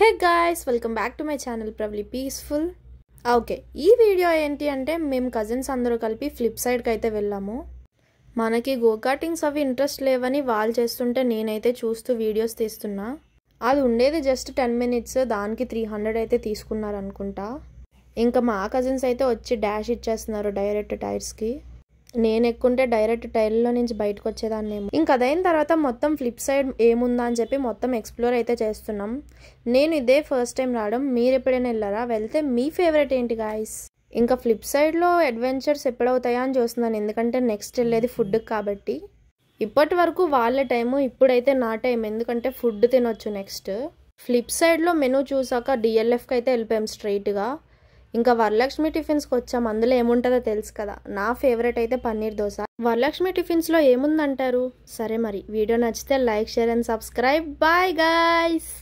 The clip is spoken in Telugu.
Hey guys, welcome back to my channel ప్రవ్లీ పీస్ఫుల్. ఓకే, ఈ వీడియో ఏంటి అంటే మేము కజిన్స్ అందరూ కలిపి ఫ్లిప్ సైడ్కి అయితే వెళ్ళాము. మనకి గోకార్టింగ్స్ అవి ఇంట్రెస్ట్ లేవని వాళ్ళు చేస్తుంటే నేనైతే చూస్తూ వీడియోస్ తీస్తున్నా. అది ఉండేది జస్ట్ 10 minutes, దానికి 300 అయితే తీసుకున్నారు అనుకుంటా. ఇంకా మా కజిన్స్ అయితే వచ్చి డాష్ ఇచ్చేస్తున్నారు డైరెక్ట్ టైర్స్కి. నేను ఎక్కుంటే డైరెక్ట్ టైర్లో నుంచి బయటకు వచ్చేదాన్నేమో. ఇంకా అదైన తర్వాత మొత్తం ఫ్లిప్ సైడ్ ఏముందా అని చెప్పి మొత్తం ఎక్స్ప్లోర్ అయితే చేస్తున్నాం. నేను ఇదే ఫస్ట్ టైం రావడం. మీరు ఎప్పుడైనా వెళ్ళారా? వెళ్తే మీ ఫేవరెట్ ఏంటి గాయస్? ఇంకా ఫ్లిప్ సైడ్లో అడ్వెంచర్స్ ఎప్పుడవుతాయా అని చూస్తున్నాను, ఎందుకంటే నెక్స్ట్ వెళ్ళేది ఫుడ్కి కాబట్టి. ఇప్పటి వరకు వాళ్ళ టైము, ఇప్పుడైతే నా టైం, ఎందుకంటే ఫుడ్ తినొచ్చు నెక్స్ట్. ఫ్లిప్ సైడ్లో మెనూ చూసాక డిఎల్ఎఫ్కి అయితే వెళ్ళిపోయాం స్ట్రైట్గా. ఇంకా వరలక్ష్మి టిఫిన్స్కి వచ్చాం. అందులో ఏముంటుందో తెలుసు కదా, నా ఫేవరెట్ అయితే పన్నీర్ దోశ. వరలక్ష్మి టిఫిన్స్లో ఏముందంటారు? సరే మరి, వీడియో నచ్చితే like, share and subscribe. Bye guys.